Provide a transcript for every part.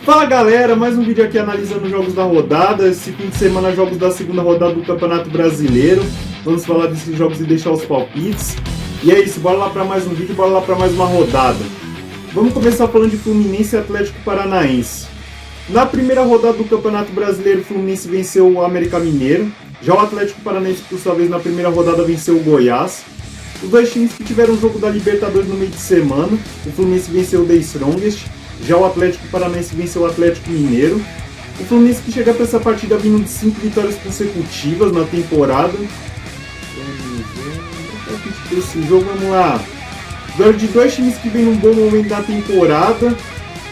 Fala galera, mais um vídeo aqui analisando os jogos da rodada. Esse fim de semana, jogos da segunda rodada do Campeonato Brasileiro. Vamos falar desses jogos e deixar os palpites. E é isso, bora lá para mais um vídeo, bora lá para mais uma rodada. Vamos começar falando de Fluminense e Atlético Paranaense. Na primeira rodada do Campeonato Brasileiro, o Fluminense venceu o América Mineiro. Já o Atlético Paranaense, por sua vez, na primeira rodada venceu o Goiás. Os dois times que tiveram o jogo da Libertadores no meio de semana, o Fluminense venceu o The Strongest. Já o Atlético Paranaense venceu o Atlético Mineiro. O Fluminense que chega para essa partida vindo de 5 vitórias consecutivas na temporada. Esse jogo, vamos lá. Duelo de dois times que vem num bom momento da temporada,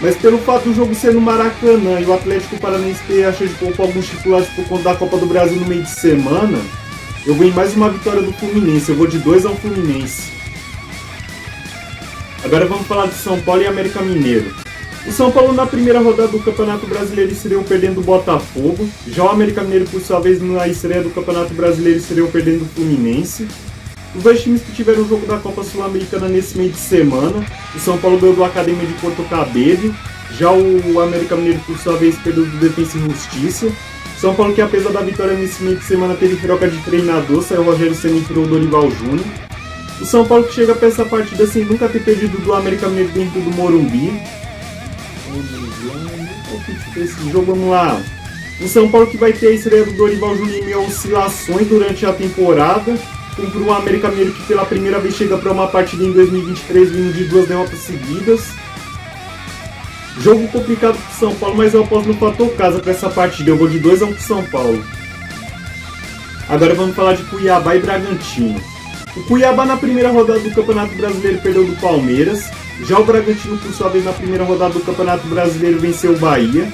mas pelo fato do jogo ser no Maracanã e o Atlético Paranaense ter a chance de poupar alguns titulares por conta da Copa do Brasil no meio de semana, eu vou em mais uma vitória do Fluminense. Eu vou de 2 ao Fluminense. Agora vamos falar de São Paulo e América Mineiro. O São Paulo na primeira rodada do Campeonato Brasileiro estreou perdendo o Botafogo. Já o América Mineiro, por sua vez, na estreia do Campeonato Brasileiro estreou perdendo o Fluminense. Os dois times que tiveram o jogo da Copa Sul-Americana nesse meio de semana. O São Paulo ganhou do Academia de Porto Cabello. Já o América Mineiro, por sua vez, perdeu do Defensa e Justiça. São Paulo que, apesar da vitória nesse meio de semana, teve troca de treinador. Saiu o Rogério Ceni e entrou o Dorival Júnior. O São Paulo que chega para essa partida sem nunca ter perdido do América Mineiro dentro do Morumbi. Esse jogo, vamos lá. O São Paulo que vai ter a estreia do Dorival Júnior em meio a oscilações durante a temporada, contra o América Mineiro que pela primeira vez chega para uma partida em 2023 vindo de 2 derrotas seguidas. Jogo complicado para o São Paulo, mas eu aposto no fator casa para essa partida. Eu vou de 2 a 1 para o São Paulo. Agora vamos falar de Cuiabá e Bragantino. O Cuiabá na primeira rodada do Campeonato Brasileiro perdeu do Palmeiras. Já o Bragantino, por sua vez, na primeira rodada do Campeonato Brasileiro venceu o Bahia.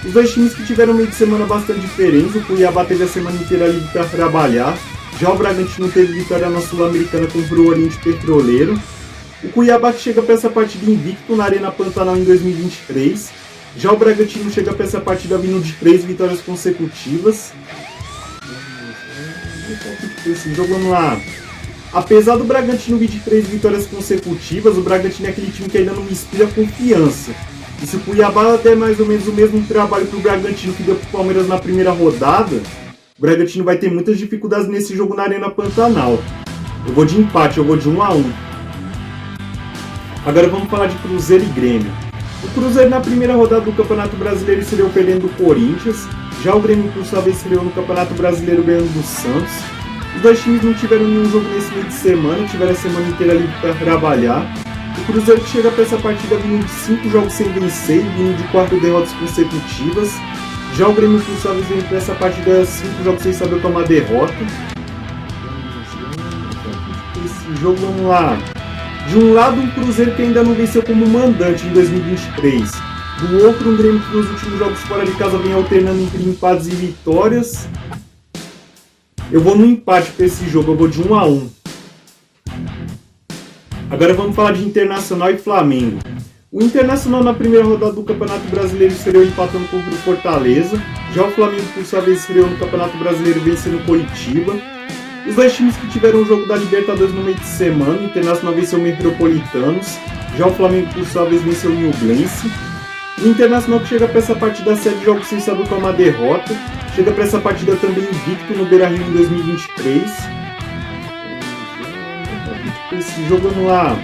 Os dois times que tiveram meio de semana bastante diferentes. O Cuiabá teve a semana inteira livre para trabalhar. Já o Bragantino teve vitória na Sul-Americana contra o Oriente Petroleiro. O Cuiabá que chega para essa partida invicto na Arena Pantanal em 2023. Já o Bragantino chega para essa partida vindo de 3 vitórias consecutivas. Esse jogo, vamos lá. Apesar do Bragantino vir de 3 vitórias consecutivas, o Bragantino é aquele time que ainda não me inspira confiança. E se o Cuiabá der mais ou menos o mesmo trabalho para o Bragantino que deu para o Palmeiras na primeira rodada, o Bragantino vai ter muitas dificuldades nesse jogo na Arena Pantanal. Eu vou de empate, eu vou de 1 a 1. Agora vamos falar de Cruzeiro e Grêmio. O Cruzeiro na primeira rodada do Campeonato Brasileiro estreou perdendo o Corinthians. Já o Grêmio, por sua vez, estreou no Campeonato Brasileiro ganhando do Santos. Os dois times não tiveram nenhum jogo nesse meio de semana, tiveram a semana inteira livre para trabalhar. O Cruzeiro que chega para essa partida vindo de 5 jogos sem vencer, vindo de 4 derrotas consecutivas. Já o Grêmio, por sua vez, vem para essa partida 5 jogos sem saber tomar derrota. Esse jogo, vamos lá. De um lado, um Cruzeiro que ainda não venceu como mandante em 2023. Do outro, um Grêmio que nos últimos jogos fora de casa vem alternando entre empates e vitórias. Eu vou no empate para esse jogo, eu vou de 1 a 1. Agora vamos falar de Internacional e Flamengo. O Internacional na primeira rodada do Campeonato Brasileiro estreou empatando contra o Fortaleza. Já o Flamengo, por sua vez, estreou no Campeonato Brasileiro vencendo o Coritiba. Os dois times que tiveram o jogo da Libertadores no meio de semana, o Internacional venceu o Metropolitanos. Já o Flamengo, por sua vez, venceu o Nublense. O Internacional que chega para essa partida 7 jogos sem saber tomar derrota. Chega para essa partida também invicto no Beira-Rio em 2023. Esse jogo, vamos lá.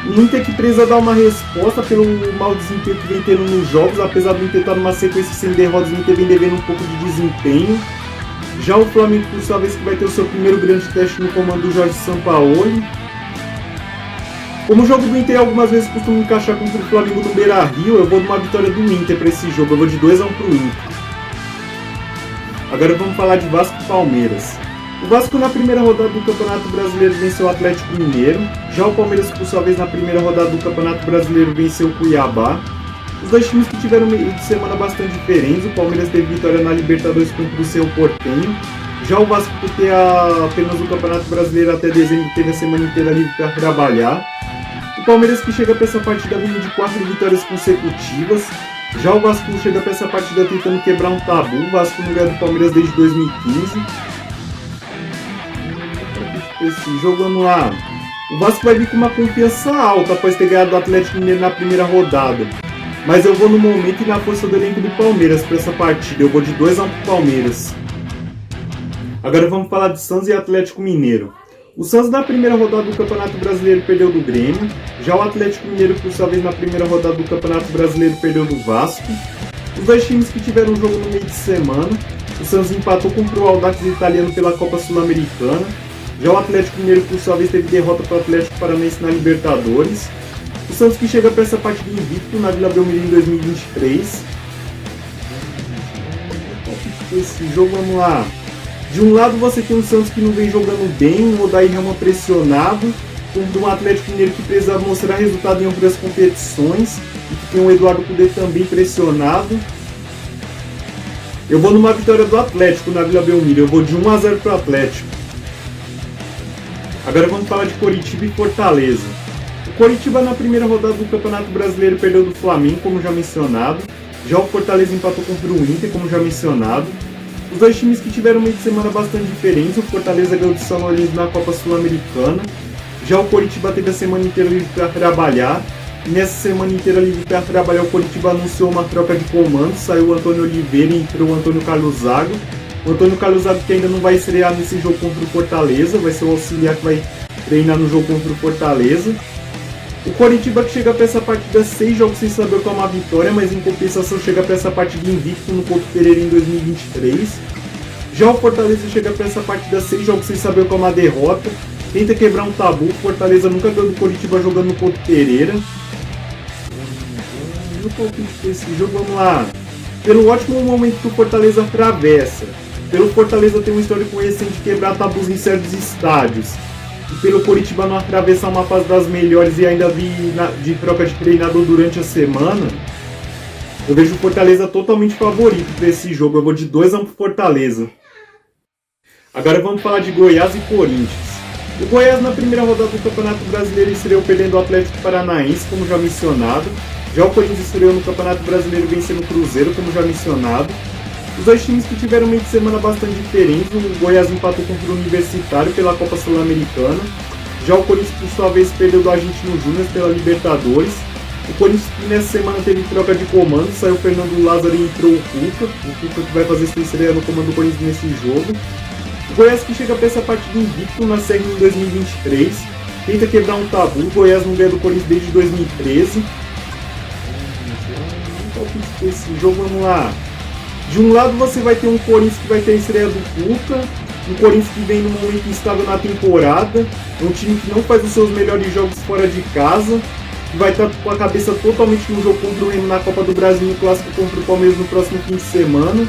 O Inter que precisa dar uma resposta pelo mau desempenho que vem tendo nos jogos. Apesar do Inter estar numa sequência sem derrotas, o Inter vem devendo um pouco de desempenho. Já o Flamengo, por sua vez, que vai ter o seu primeiro grande teste no comando do Jorge Sampaoli. Como o jogo do Inter algumas vezes costuma encaixar contra o Flamengo no Beira-Rio, eu vou numa vitória do Inter para esse jogo. Eu vou de 2 a 1 para o Inter. Agora vamos falar de Vasco e Palmeiras. O Vasco na primeira rodada do Campeonato Brasileiro venceu o Atlético Mineiro. Já o Palmeiras, por sua vez, na primeira rodada do Campeonato Brasileiro venceu o Cuiabá. Os dois times que tiveram meio de semana bastante diferentes. O Palmeiras teve vitória na Libertadores contra o Cerro Porteño. Já o Vasco, por ter apenas o Campeonato Brasileiro até dezembro, teve a semana inteira livre para trabalhar. O Palmeiras que chega para essa partida vindo de 4 vitórias consecutivas. Já o Vasco chega para essa partida tentando quebrar um tabu. O Vasco não ganha do Palmeiras desde 2015. Esse jogo, vamos lá. O Vasco vai vir com uma confiança alta após ter ganhado o Atlético Mineiro na primeira rodada. Mas eu vou no momento e na força do elenco do Palmeiras para essa partida. Eu vou de 2-1 pro Palmeiras. Agora vamos falar de Santos e Atlético Mineiro. O Santos na primeira rodada do Campeonato Brasileiro perdeu do Grêmio. Já o Atlético Mineiro, por sua vez, na primeira rodada do Campeonato Brasileiro perdeu do Vasco. Os dois times que tiveram um jogo no meio de semana. O Santos empatou contra o Audax Italiano pela Copa Sul-Americana. Já o Atlético Mineiro, por sua vez, teve derrota para o Atlético Paranaense na Libertadores. O Santos que chega para essa partida invicto na Vila Belmiro em 2023. Esse jogo, vamos lá. De um lado você tem o Santos que não vem jogando bem, o Odair Helman pressionado, contra um Atlético Mineiro que precisava mostrar resultado em outras competições, e que tem o Eduardo Cudê também pressionado. Eu vou numa vitória do Atlético na Vila Belmiro, eu vou de 1-0 para o Atlético. Agora vamos falar de Coritiba e Fortaleza. O Coritiba na primeira rodada do Campeonato Brasileiro perdeu do Flamengo, como já mencionado. Já o Fortaleza empatou contra o Inter, como já mencionado. Os dois times que tiveram meio de semana bastante diferentes. O Fortaleza ganhou de São Lourenço na Copa Sul-Americana. Já o Coritiba teve a semana inteira livre para trabalhar. E nessa semana inteira livre para trabalhar, o Coritiba anunciou uma troca de comando. Saiu o Antônio Oliveira e entrou o Antônio Carlos Zago. O Antônio Carlos Zago que ainda não vai estrear nesse jogo contra o Fortaleza. Vai ser o auxiliar que vai treinar no jogo contra o Fortaleza. O Coritiba que chega para essa partida 6 jogos sem saber qual é uma vitória, mas em compensação chega para essa partida invicto no Couto Pereira em 2023. Já o Fortaleza chega para essa partida 6 jogos sem saber qual é uma derrota, tenta quebrar um tabu. O Fortaleza nunca ganhou do Coritiba jogando no Couto Pereira. No palpite desse jogo, vamos lá. Pelo ótimo momento que o Fortaleza atravessa, pelo Fortaleza ter um histórico recente de quebrar tabus em certos estádios, e pelo Coritiba não atravessar uma fase das melhores e ainda vir de troca de treinador durante a semana, eu vejo o Fortaleza totalmente favorito para esse jogo. Eu vou de 2-1 pro Fortaleza. Agora vamos falar de Goiás e Corinthians. O Goiás na primeira rodada do Campeonato Brasileiro estreou perdendo o Atlético Paranaense, como já mencionado. Já o Corinthians estreou no Campeonato Brasileiro vencendo o Cruzeiro, como já mencionado. Os dois times que tiveram meio de semana bastante diferentes. O Goiás empatou contra o Universitário pela Copa Sul-Americana. Já o Corinthians, por sua vez, perdeu do Argentino Júnior pela Libertadores. O Corinthians nessa semana teve troca de comando. Saiu o Fernando Lázaro e entrou o Cuca. O Cuca que vai fazer sua estreia no comando do Corinthians nesse jogo. O Goiás que chega para essa partida invicto na Série em 2023. Tenta quebrar um tabu. O Goiás não ganha do Corinthians desde 2013. Esse jogo, vamos lá. De um lado você vai ter um Corinthians que vai ter a estreia do Cuca, um Corinthians que vem num momento instável na temporada, um time que não faz os seus melhores jogos fora de casa, que vai estar com a cabeça totalmente no jogo contra o Remo na Copa do Brasil, no clássico contra o Palmeiras no próximo fim de semana,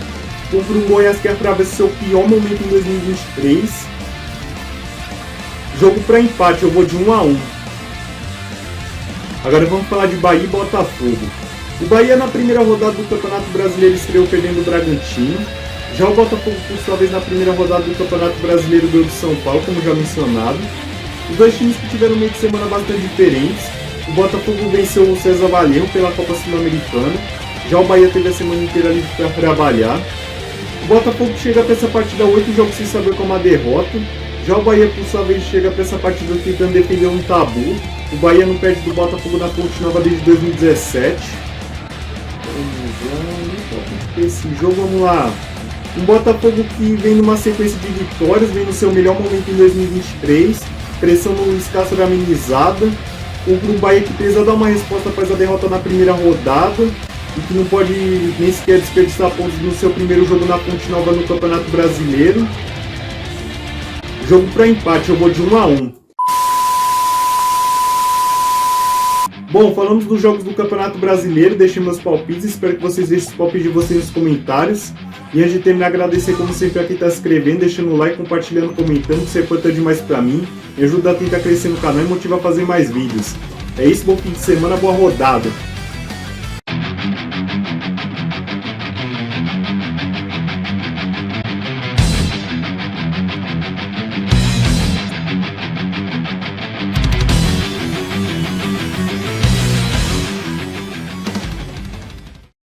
contra um Goiás que atravessa seu pior momento em 2023. Jogo para empate, eu vou de 1-1. Agora vamos falar de Bahia e Botafogo. O Bahia na primeira rodada do Campeonato Brasileiro estreou perdendo o Bragantino. Já o Botafogo, por sua vez, na primeira rodada do Campeonato Brasileiro ganhou do São Paulo, como já mencionado. Os dois times que tiveram meio de semana bastante diferentes. O Botafogo venceu o César Vallejo pela Copa Sul-Americana. Já o Bahia teve a semana inteira livre para trabalhar. O Botafogo chega para essa partida 8 jogos sem saber qual é uma derrota. Já o Bahia, por sua vez, chega para essa partida tentando defender um tabu. O Bahia não perde do Botafogo na Fonte Nova desde 2017. Esse jogo, vamos lá. Um Botafogo que vem numa sequência de vitórias, vem no seu melhor momento em 2023, pressão no escasso era amenizada, contra um Bahia que precisa dar uma resposta após a derrota na primeira rodada e que não pode nem sequer desperdiçar pontos no seu primeiro jogo na Fonte Nova no Campeonato Brasileiro. Jogo para empate, eu vou de 1-1. Bom, falamos dos jogos do Campeonato Brasileiro, deixei meus palpites, espero que vocês deixem os palpites de vocês nos comentários. E antes de terminar, agradecer como sempre a quem está se inscrevendo, deixando o like, compartilhando, comentando, que isso é importante demais para mim, me ajuda a tentar crescer no canal e motiva a fazer mais vídeos. É isso, bom fim de semana, boa rodada!